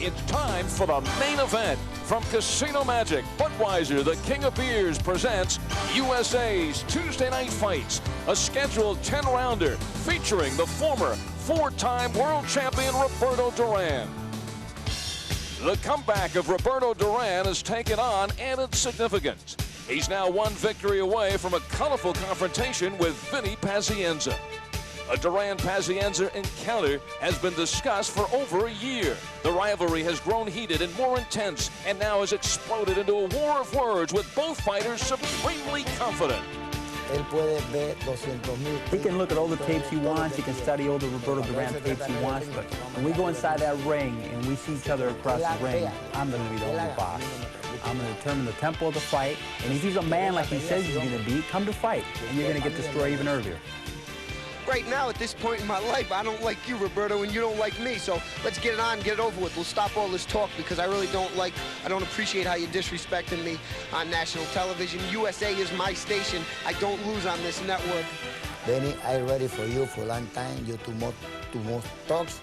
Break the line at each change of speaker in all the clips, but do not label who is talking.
It's time for the main event. From Casino Magic, Budweiser, the king of beers, presents USA's Tuesday Night Fights, a scheduled 10-rounder featuring the former four-time world champion Roberto Duran. The comeback of Roberto Duran has taken on added significance. He's now one victory away from a colorful confrontation with Vinny Pazienza. A Duran-Pazienza encounter has been discussed for over a year. The rivalry has grown heated and more intense, and now has exploded into a war of words with both fighters supremely confident.
He can look at all the tapes he wants, he can study all the Roberto Duran tapes he wants, but when we go inside that ring and we see each other across the ring, I'm going to be the only boss. I'm going to determine the tempo of the fight, and if he's a man like he says he's going to be, come to fight, and you're going to get destroyed even earlier.
Right now, at this point in my life, I don't like you, Roberto, and you don't like me. So let's get it on, get it over with. We'll stop all this talk because I really don't appreciate how you're disrespecting me on national television. USA is my station. I don't lose on this network.
Benny, I'm ready for you for a long time. You two more talks,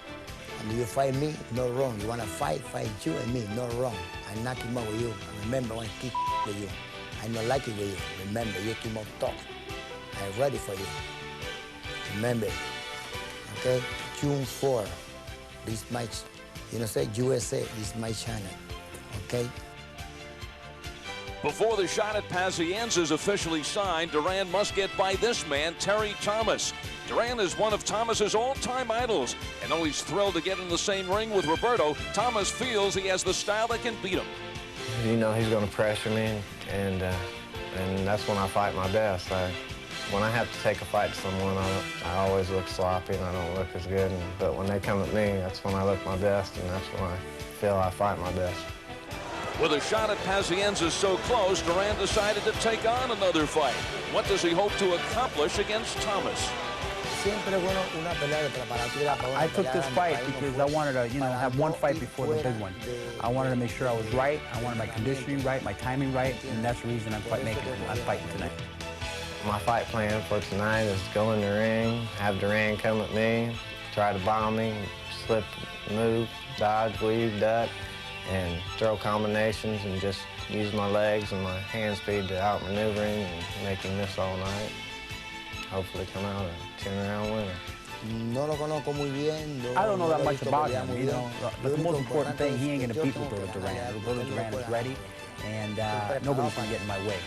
and you fight me, no wrong. You want to fight you and me, no wrong. I'm not more with you. Remember, I want to keep with you. I'm not like it with you. Remember, you two more talks. I'm ready for you. Remember, okay, June 4, this match, say USA, this is my channel, okay?
Before the shot at Pazienza is officially signed, Duran must get by this man, Terry Thomas. Duran is one of Thomas's all-time idols, and though he's thrilled to get in the same ring with Roberto, Thomas feels he has the style that can beat him.
You know he's going to pressure me, and that's when I fight my best. When I have to take a fight to someone, I always look sloppy and I don't look as good. But when they come at me, that's when I look my best, and that's when I feel I fight my best.
With a shot at Pazienza so close, Duran decided to take on another fight. What does he hope to accomplish against Thomas?
I took this fight because I wanted to, have one fight before the big one. I wanted to make sure I was right. I wanted my conditioning right, my timing right, and that's the reason I'm fighting tonight.
My fight plan for tonight is go in the ring, have Duran come at me, try to bomb me, slip, move, dodge, weave, duck, and throw combinations, and just use my legs and my hand speed to outmaneuver him and make him miss all night. Hopefully come out a 10-round winner.
I don't know that much about him, but the most important thing, he ain't going to beat Roberto Duran. Roberto Duran is ready, and nobody's going to get in my way.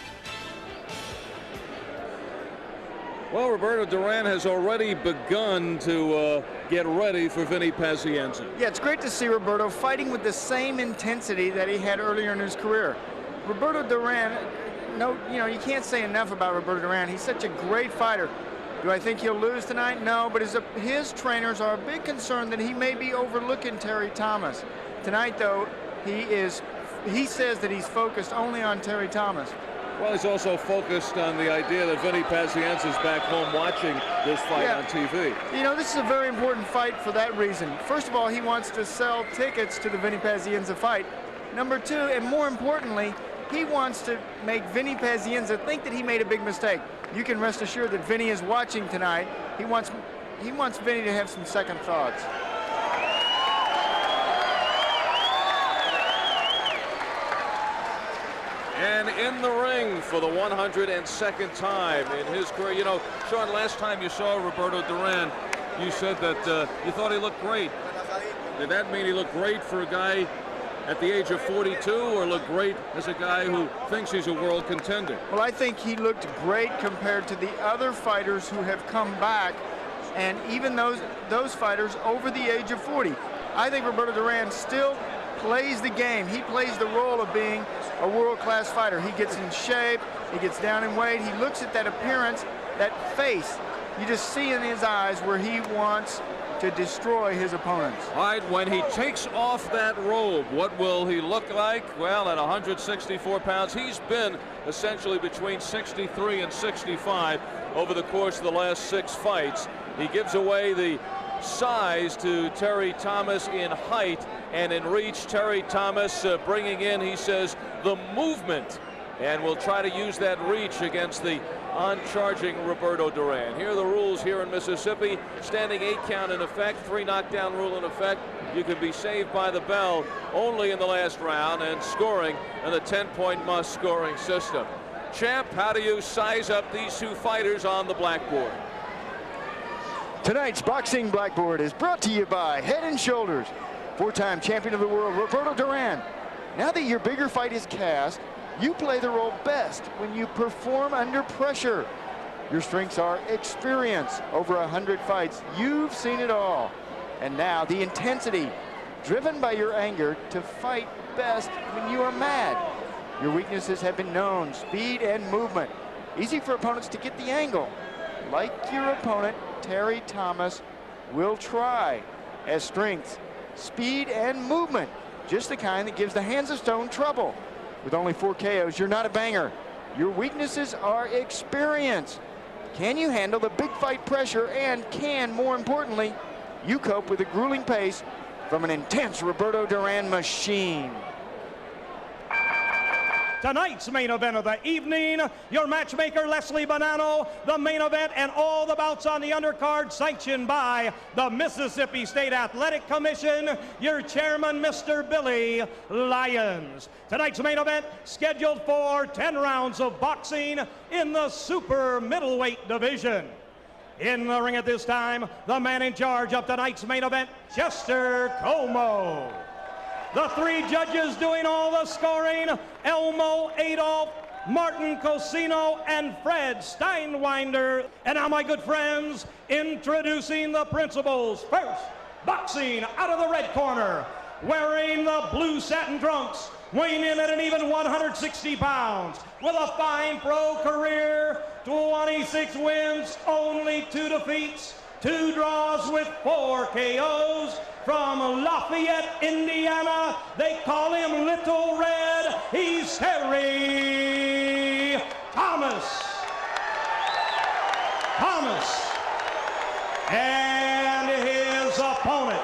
Well, Roberto Duran has already begun to get ready for Vinny Pazienza.
Yeah, it's great to see Roberto fighting with the same intensity that he had earlier in his career. Roberto Duran, you can't say enough about Roberto Duran. He's such a great fighter. Do I think he'll lose tonight? No, but his trainers are a big concern that he may be overlooking Terry Thomas. Tonight, though, he says that he's focused only on Terry Thomas.
Well, he's also focused on the idea that Vinny Pazienza is back home watching this fight on TV.
This is a very important fight for that reason. First of all, he wants to sell tickets to the Vinny Pazienza fight. Number two, and more importantly, he wants to make Vinny Pazienza think that he made a big mistake. You can rest assured that Vinny is watching tonight. He wants Vinny to have some second thoughts.
And in the ring for the 102nd time in his career. Sean, last time you saw Roberto Duran, you said that you thought he looked great. Did that mean he looked great for a guy at the age of 42, or look great as a guy who thinks he's a world contender?
Well, I think he looked great compared to the other fighters who have come back, and even those fighters over the age of 40. I think Roberto Duran still plays the game. He plays the role of being a world-class fighter. He gets in shape, he gets down in weight, he looks at that appearance, that face. You just see in his eyes where he wants to destroy his opponents.
All right, when he takes off that robe, what will he look like? Well, at 164 pounds, he's been essentially between 63 and 65 over the course of the last 6 fights. He gives away the size to Terry Thomas in height and in reach. Terry Thomas bringing in, he says, the movement, and will try to use that reach against the on-charging Roberto Duran. Here are the rules here in Mississippi. Standing 8 count in effect, 3 knockdown rule in effect. you can be saved by the bell only in the last round and scoring in the 10-point must-scoring system. Champ, how do you size up these two fighters on the blackboard?
Tonight's boxing blackboard is brought to you by Head & Shoulders. 4-time champion of the world, Roberto Duran. Now that your bigger fight is cast, you play the role best when you perform under pressure. Your strengths are experience, over 100 fights. You've seen it all. And now the intensity, driven by your anger to fight best when you are mad. Your weaknesses have been known, speed and movement. Easy for opponents to get the angle. Like your opponent, Terry Thomas will try. As strengths, speed and movement, just the kind that gives the Hands of Stone trouble. With only 4 KOs, you're not a banger. Your weaknesses are experience. Can you handle the big fight pressure, and can, more importantly, you cope with the grueling pace from an intense Roberto Duran machine?
Tonight's main event of the evening, your matchmaker Leslie Bonanno, the main event and all the bouts on the undercard sanctioned by the Mississippi State Athletic Commission, your chairman, Mr. Billy Lyons. Tonight's main event scheduled for 10 rounds of boxing in the super middleweight division. In the ring at this time, the man in charge of tonight's main event, Chester Como. The 3 judges doing all the scoring, Elmo Adolph, Martin Cosino, and Fred Steinwinder. And now, my good friends, introducing the principals. First, boxing out of the red corner, wearing the blue satin trunks, weighing in at an even 160 pounds, with a fine pro career, 26 wins, only 2 defeats, 2 draws with 4 KOs. From Lafayette, Indiana, they call him Little Red. He's Terry Thomas. And his opponent,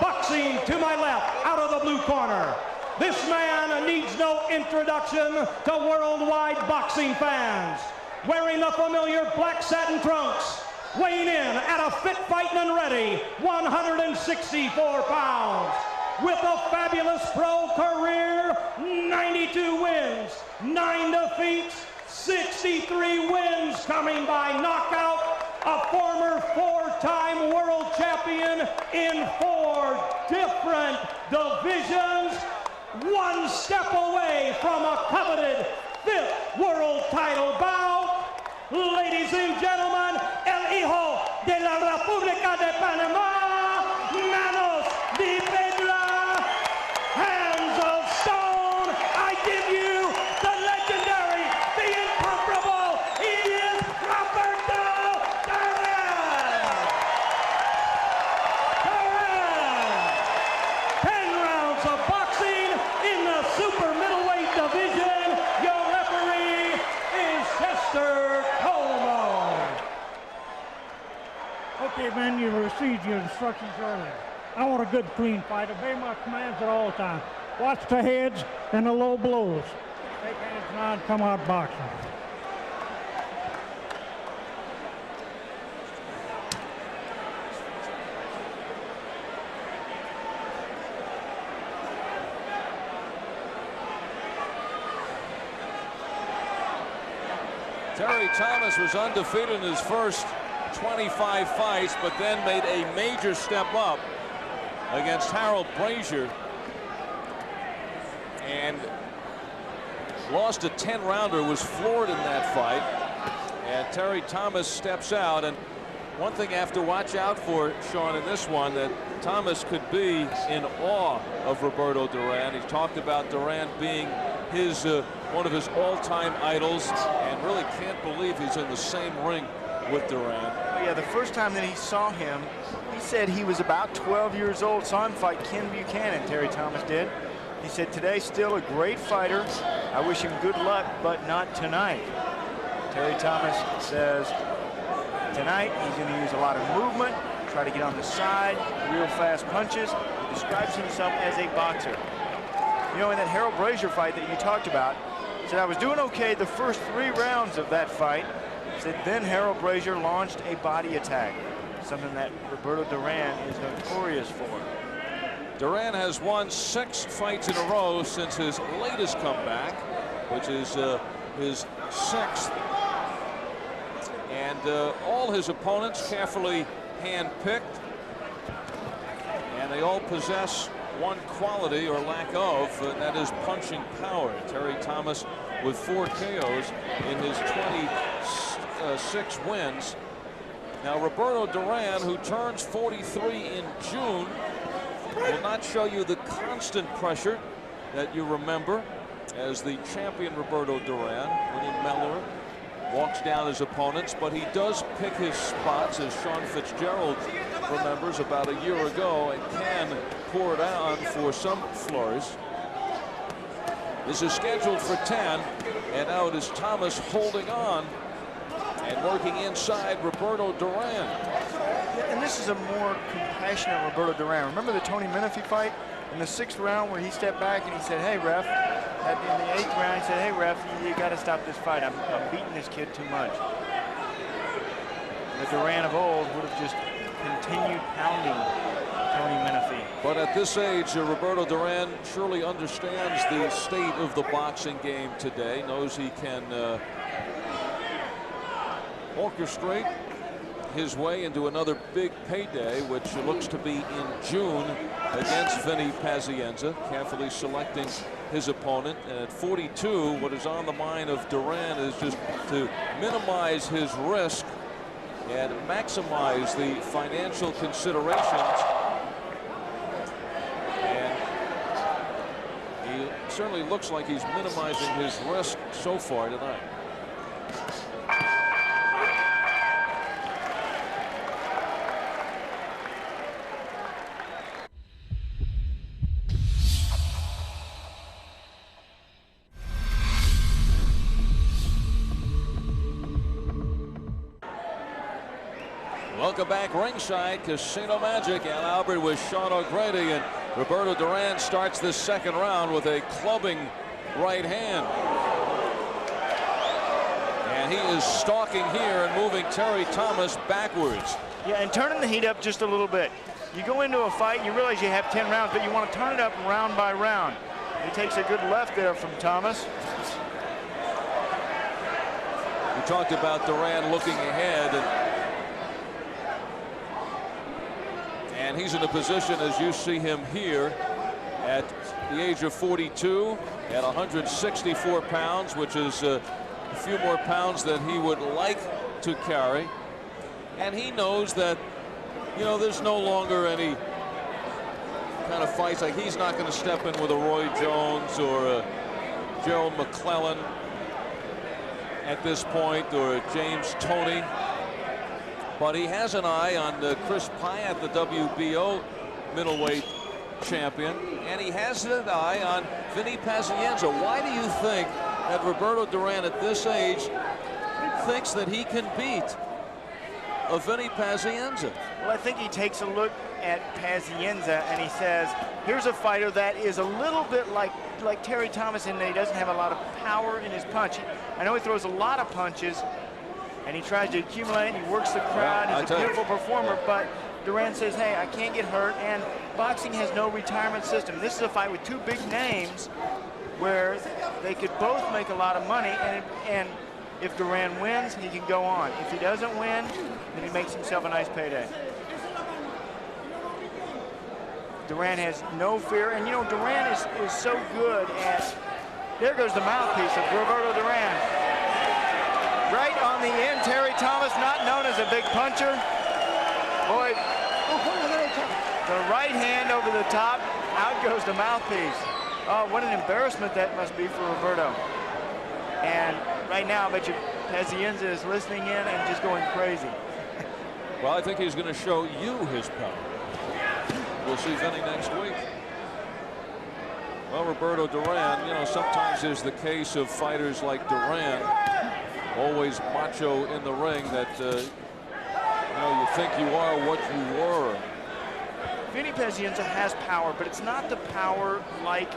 boxing to my left, out of the blue corner. This man needs no introduction to worldwide boxing fans. Wearing the familiar black satin trunks, weighing in at a fit, fighting and ready, 164 pounds. With a fabulous pro career, 92 wins, 9 defeats, 63 wins coming by knockout. A former 4-time world champion in 4 different divisions. 1 step away from a coveted 5th world title bout. Ladies and gentlemen, el hijo de la República de Panamá, manos de piedra, hands of stone. I give you the legendary, the incomparable, he is Roberto Duran. 10 rounds of boxing in the super middleweight division. Your referee is Chester.
Okay, man, you received your instructions earlier. I want a good, clean fight. Obey my commands at all times. Watch the heads and the low blows. Take hands, nod, come out boxing.
Terry Thomas was undefeated in his first 25 fights, but then made a major step up against Harold Brazier and lost a 10-rounder, was floored in that fight. And Terry Thomas steps out, and one thing I have to watch out for, Sean, in this one, that Thomas could be in awe of Roberto Duran. He's talked about Duran being his one of his all-time idols, and really can't believe he's in the same ring with Duran.
Yeah, the first time that he saw him, he said he was about 12 years old, saw him fight Ken Buchanan, Terry Thomas did. He said, today still a great fighter. I wish him good luck, but not tonight. Terry Thomas says, tonight he's going to use a lot of movement, try to get on the side, real fast punches. He describes himself as a boxer. You know, in that Harold Brazier fight that you talked about, he said, I was doing okay the first 3 rounds of that fight. Said then Harold Brazier launched a body attack, something that Roberto Duran is notorious for.
Duran has won 6 fights in a row since his latest comeback, which is his 6th. And all his opponents carefully hand-picked, and they all possess one quality or lack of, and that is punching power. Terry Thomas with 4 KOs in his 26 wins. Now Roberto Duran, who turns 43 in June, will not show you the constant pressure that you remember as the champion Roberto Duran, when he mellower, walks down his opponents, but he does pick his spots, as Sean Fitzgerald remembers about a year ago, and can pour it on for some flurries. This is scheduled for 10, and now it is Thomas holding on and working inside Roberto Duran.
And this is a more compassionate Roberto Duran. Remember the Tony Menifee fight in the 6th round where he stepped back and he said, "Hey, ref." In the 8th round, he said, "Hey, ref, you got to stop this fight. I'm beating this kid too much." The Duran of old would have just continued pounding Tony Menifee.
But at this age, Roberto Duran surely understands the state of the boxing game today, knows he can orchestrate his way into another big payday, which looks to be in June against Vinny Pazienza, carefully selecting his opponent. And at 42, what is on the mind of Duran is just to minimize his risk and maximize the financial considerations. And he certainly looks like he's minimizing his risk so far tonight. Welcome back ringside, Casino Magic. Al Albert with Sean O'Grady, and Roberto Duran starts this 2nd round with a clubbing right hand. And he is stalking here and moving Terry Thomas backwards.
Yeah, and turning the heat up just a little bit. You go into a fight, you realize you have 10 rounds, but you want to turn it up round by round. He takes a good left there from Thomas.
We talked about Duran looking ahead, and he's in a position, as you see him here, at the age of 42, at 164 pounds, which is a few more pounds than he would like to carry. And he knows that, you know, there's no longer any kind of fights. Like, he's not going to step in with a Roy Jones or a Gerald McClellan at this point, or a James Toney. But he has an eye on Chris Pyatt, the WBO middleweight champion, and he has an eye on Vinny Pazienza. Why do you think that Roberto Duran at this age thinks that he can beat a Vinny Pazienza?
Well, I think he takes a look at Pazienza and he says, here's a fighter that is a little bit like Terry Thomas in that he doesn't have a lot of power in his punch. I know he throws a lot of punches, and he tries to accumulate, and he works the crowd.
Well,
he's a beautiful performer, but Duran says, hey, I can't get hurt, and boxing has no retirement system. This is a fight with 2 big names where they could both make a lot of money, and if Duran wins, he can go on. If he doesn't win, then he makes himself a nice payday. Duran has no fear, and you know, Duran is so good at, there goes the mouthpiece of Roberto Duran. Right on the end, Terry Thomas, not known as a big puncher. Boy, the right hand over the top, out goes the mouthpiece. Oh, what an embarrassment that must be for Roberto. And right now, I bet you Pazienza is listening in and just going crazy.
Well, I think he's going to show you his power. We'll see Vinny next week. Well, Roberto Duran, you know, sometimes is the case of fighters like Duran, always macho in the ring, that you know, you think you are what you were.
Vinny Pazienza has power, but it's not the power like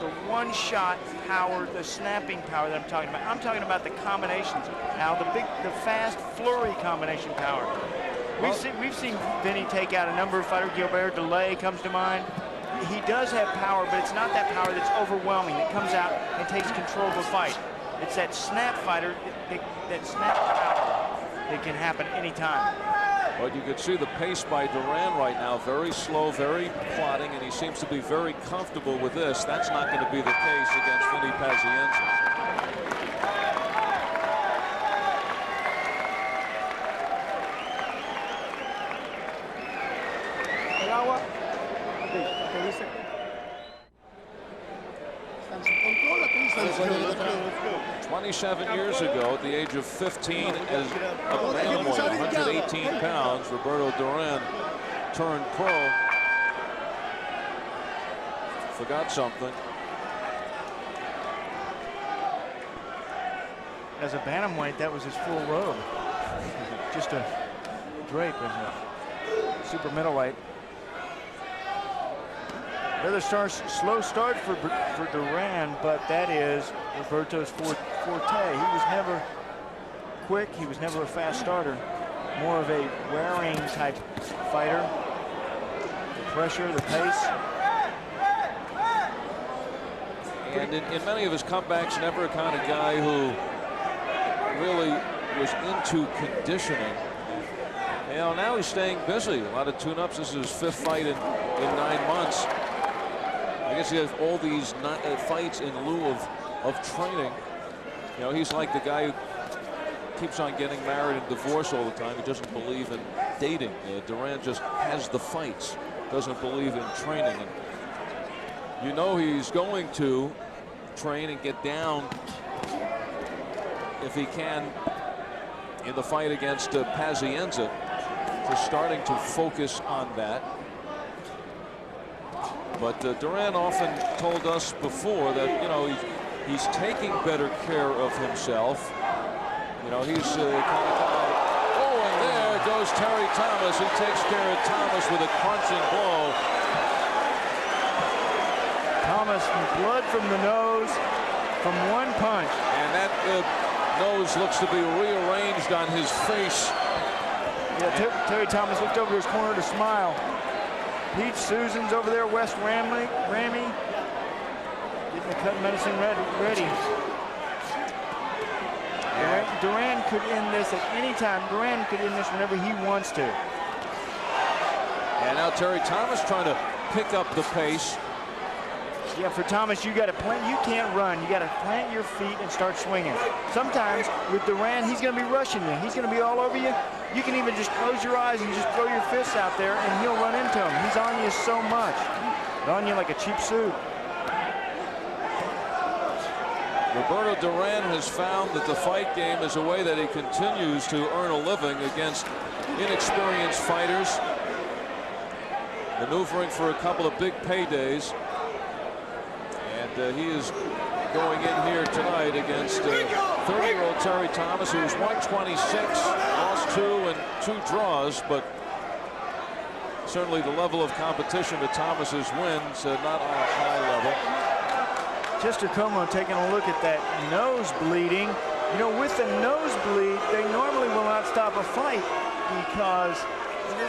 the one-shot power, the snapping power that I'm talking about. I'm talking about the combinations. Now, the fast flurry combination power. We've seen Vinny take out a number of fighters. Gilbert Delay comes to mind. he does have power, but it's not that power that's overwhelming, that comes out and takes control of the fight. It's that snap fighter, that snap power that can happen anytime.
But you can see the pace by Duran right now, very slow, very plodding, and he seems to be very comfortable with this. That's not going to be the case against Vinny Pazienza.
Let's go.
27 years ago, at the age of 15, as a bantamweight, 118 pounds, Roberto Duran turned pro. Forgot something.
As a bantamweight, that was his full robe. Just a drape as a super middleweight. Another slow start for Duran, but that is Roberto's forte. He was never quick. He was never a fast starter. More of a wearing type fighter. The pressure, the pace.
And in many of his comebacks, never a kind of guy who really was into conditioning. You know, now he's staying busy. A lot of tune-ups. This is his 5th fight in 9 months. I guess he has all these fights in lieu of training. You know, he's like the guy who keeps on getting married and divorced all the time. He doesn't believe in dating. Duran just has the fights, doesn't believe in training. And you know he's going to train and get down if he can in the fight against Pazienza. Just starting to focus on that. But Duran often told us before that, you know, he's taking better care of himself. You know, he's kind of, oh, and there goes Terry Thomas. He takes care of Thomas with a crunching blow.
Thomas, blood from the nose from one punch.
And that nose looks to be rearranged on his face.
Yeah, Terry Thomas looked over his corner to smile. Pete Susan's over there, West Ramey, getting the cut medicine ready. Duran could end this at any time. Duran could end this whenever he wants to.
And now Terry Thomas trying to pick up the pace.
Yeah, for Thomas, you got to plant. You can't run. You got to plant your feet and start swinging. Sometimes with Duran, he's going to be rushing you. He's going to be all over you. You can even just close your eyes and just throw your fists out there, and he'll run into him. He's on you so much. He's on you like a cheap suit.
Roberto Duran has found that the fight game is a way that he continues to earn a living against inexperienced fighters, maneuvering for a couple of big paydays. And he is going in here tonight against 30-year-old Terry Thomas, who's 126, lost 2 and 2 draws, but certainly the level of competition to Thomas's wins not on a high level.
Chester Como taking a look at that nose bleeding. You know, with the nosebleed, they normally will not stop a fight because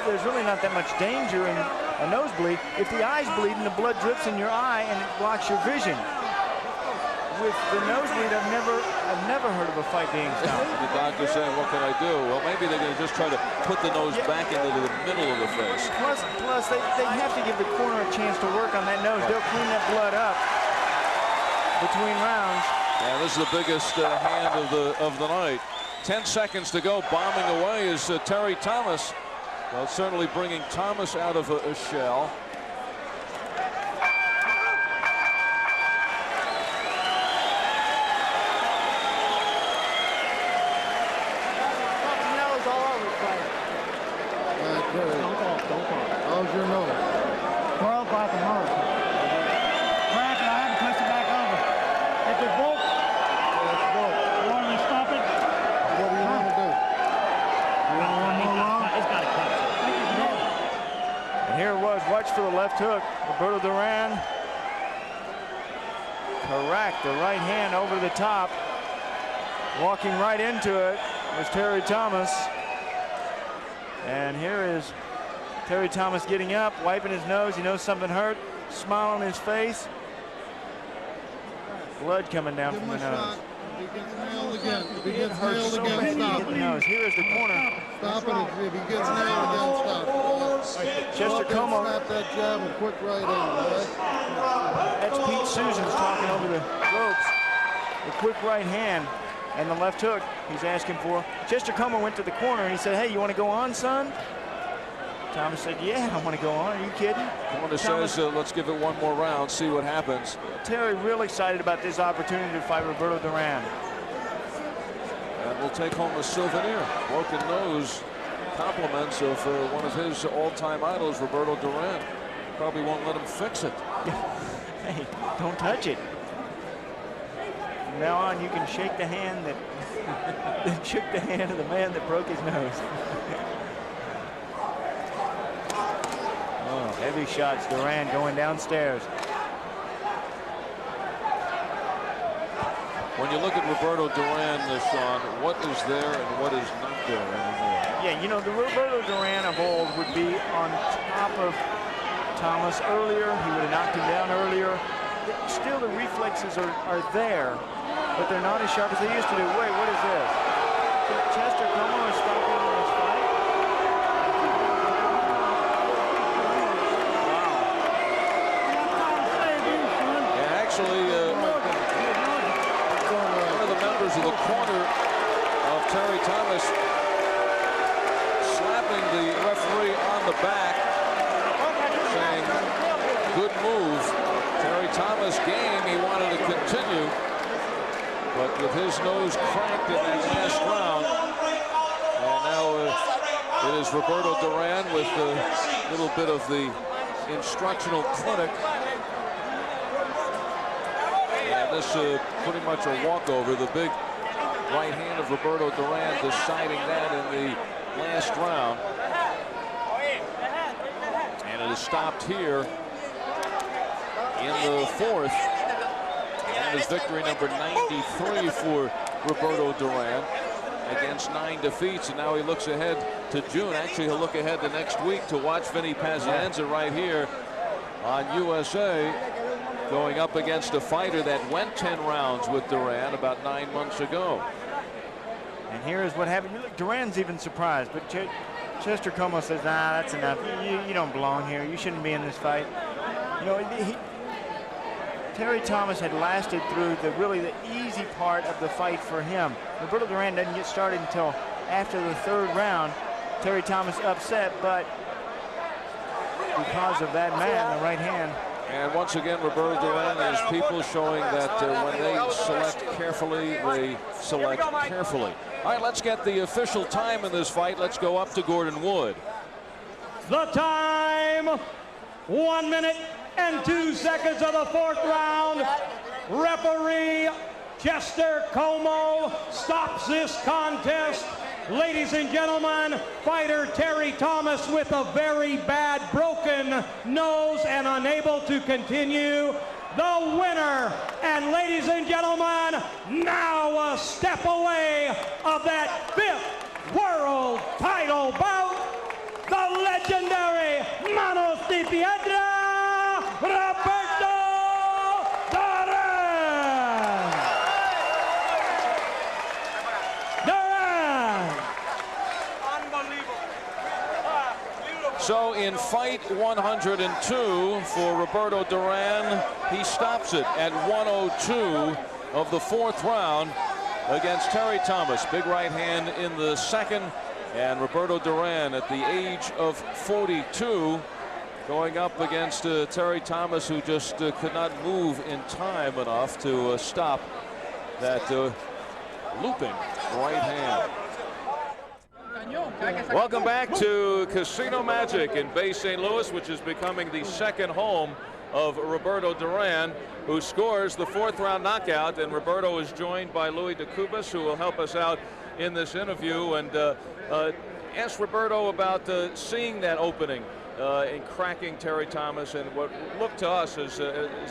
there's really not that much danger in a nosebleed. If the eye's bleeding, the blood drips in your eye and it blocks your vision. With the nosebleed, I've never heard of a fight being stopped.
The doctor's saying, what can I do? Well, maybe they're going to just try to put the nose back into the middle of the face.
Plus they have to give the corner a chance to work on that nose. They'll clean that blood up between rounds.
Yeah, this is the biggest hand of the night. 10 seconds to go. Bombing away is Terry Thomas. Well, certainly bringing Thomas out of a shell.
How's your nose?
Well, like a hurt. Crack it, I had to push it back over. If it broke, you want me to stop it?
What do you want to do? You want one more round?
It's got to cut.
And here it was. Watch for the left hook. Roberto Duran. Correct. The right hand over the top. Walking right into it was Terry Thomas. And here is Terry Thomas getting up, wiping his nose. He knows something hurt. smile on his face. Blood coming down from the nose.
If he gets nailed again, if he gets
Hurts
nailed
so
again,
bad
stop
in the
it.
nose. Here is the corner.
Stop it. If he gets nailed again, stop it.
Chester Como.
Snap that jab and quick right in, all right?
That's Pete Susans talking over the ropes. The quick right hand and the left hook he's asking for. Chester Como went to the corner and he said, hey, you want to go on, son? Thomas said, yeah, I want to go on. Are you kidding?
Corner says, let's give it one more round, see what happens.
Terry real excited about this opportunity to fight Roberto Duran.
And we'll take home a souvenir. Broken nose, compliments of one of his all-time idols, Roberto Duran. Probably won't let him fix it.
Hey, don't touch it. From now on, you can shake the hand that shook the hand of the man that broke his nose. Oh, heavy shots. Duran going downstairs.
When you look at Roberto Duran, Sean, what is there and what is not there anymore?
Yeah, you know, the Roberto Duran of old would be on top of Thomas earlier. He would have knocked him down earlier. Still, the reflexes are there, but they're not as sharp as they used to do. Wait, what is this? Chester Como is stopping this fight.
Yeah, actually, one of the members of the corner of Terry Thomas slapping the referee on the back, saying, good move. Terry Thomas game, he wanted to continue, but with his nose cracked in that last round, and now it is Roberto Duran with a little bit of the instructional clinic. And this pretty much a walkover. The big right hand of Roberto Duran deciding that in the last round. And it is stopped here in the fourth. And is victory number 93 for Roberto Duran against 9 defeats. And now he looks ahead to June. Actually, he'll look ahead to next week to watch Vinny Pazienza right here on USA, going up against a fighter that went 10 rounds with Duran about 9 months ago.
And here is what happened. Look, Duran's even surprised, but Chester Como says, nah, that's enough. You don't belong here. You shouldn't be in this fight. You know, Terry Thomas had lasted through the easy part of the fight for him. Roberto Duran doesn't get started until after the third round. Terry Thomas upset, but because of that man, the right hand.
And once again, Roberto Duran is people showing that when they select carefully, they select carefully. All right, let's get the official time in this fight. Let's go up to Gordon Wood.
The time, 1 minute and 2 seconds of the fourth round. Referee Chester Como stops this contest. Ladies and gentlemen, fighter Terry Thomas with a very bad broken nose and unable to continue. The winner, and ladies and gentlemen, now a step away of that 5th world title bout, the legendary Manos de Piedra, Roberto Duran.
So in fight 102 for Roberto Duran, he stops it at 102 of the fourth round against Terry Thomas. Big right hand in the second, and Roberto Duran at the age of 42 going up against Terry Thomas, who just could not move in time enough to stop that looping right hand. Welcome back to Casino Magic in Bay St. Louis, which is becoming the second home of Roberto Duran, who scores the fourth round knockout. And Roberto is joined by Louis de Cubas, who will help us out in this interview. And ask Roberto about seeing that opening in cracking Terry Thomas and what looked to us as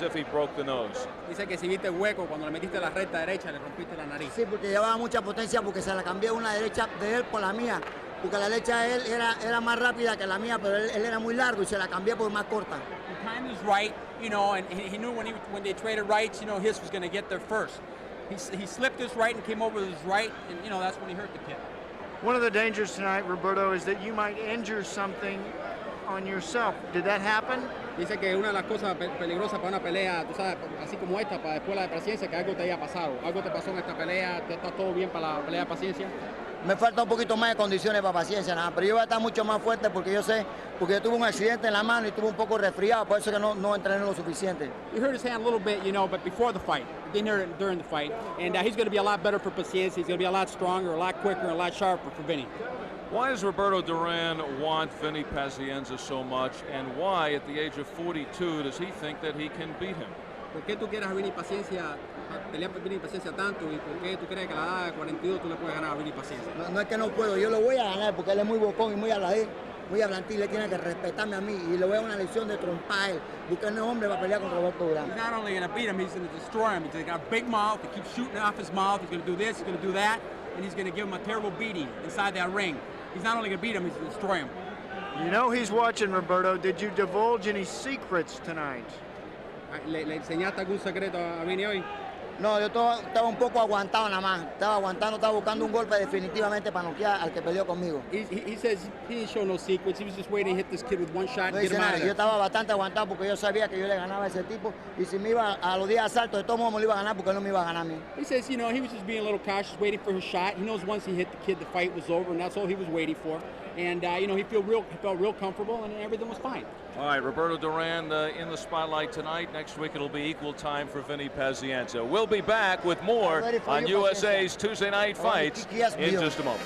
if he broke the nose.
Dice que si viste el hueco cuando le metiste la recta derecha, le rompiste la nariz.
Sí, porque llevaba mucha potencia, porque se la cambié una derecha de él por la mía, porque la derecha de él era más rápida que la mía, pero él era muy largo y se la cambié por más corta.
timed his right, you know, and he knew when they traded rights, you know, his was going to get there first. He slipped his right and came over with his right, and, you know, that's when he hurt the kid.
One of the dangers tonight, Roberto, is that you might injure something on yourself. Did that happen?
Dice que una de las cosas peligrosas para una pelea, tú sabes, así como esta, para después la de paciencia, que algo te haya pasado. Algo te pasó en esta pelea, ¿está todo bien para la pelea de paciencia?
Me falta un poquito más de condiciones para paciencia, nada, pero yo voy a estar mucho más fuerte porque yo sé, porque yo tuve un accidente en la mano y estuve un poco resfriado, por eso que no entrené lo suficiente.
You hurt his hand a little bit, you know, but before the fight, didn't hurt it during the fight, and he's going to be a lot better for paciencia. He's going to be a lot stronger, a lot quicker, and a lot sharper for Vinny.
Why does Roberto Duran want Vinny Pazienza so much, and why, at the age of 42, does he think that he can beat him?
¿Por qué tú quieres a Vinny Paciencia, pelear por Vinny Paciencia tanto, y por qué tú crees que a la edad de 42 tú le puedes ganar a Vinny Paciencia?
No es que no puedo, yo lo voy a ganar porque él es muy bocón y muy hablador, muy hablantil, le tiene que respetarme a mí y le voy a dar una lección de trompa a él. Buscar un hombre para pelear con Roberto Duran.
He's not only going to beat him, he's going to destroy him. He's got a big mouth, he keeps shooting off his mouth, he's going to do this, he's going to do that, and he's going to give him a terrible beating inside that ring. He's not only going to beat him, he's going to destroy him.
You know he's watching, Roberto. Did you divulge any secrets tonight?
¿Le enseñaste algún secreto a Vinny hoy?
No, yo estaba un poco aguantado nada más. Estaba aguantando, estaba buscando un golpe definitivamente para noquear al que peleó conmigo.
He says he didn't show no secrets. He was just waiting to hit this kid with one shot and get him out of
Yo
there.
estaba bastante aguantado porque yo sabía que yo le ganaba a ese tipo y si me iba a los 10 asaltos, de todos modos me lo iba a ganar porque él no me iba a ganar a mí.
He says, you know, he was just being a little cautious, waiting for his shot. He knows once he hit the kid, the fight was over, and that's all he was waiting for. And, you know, he felt real comfortable, and everything was fine.
All right, Roberto Duran in the spotlight tonight. Next week it'll be equal time for Vinny Pazienza. We'll be back with more on USA's Tuesday Night Fights in just a moment.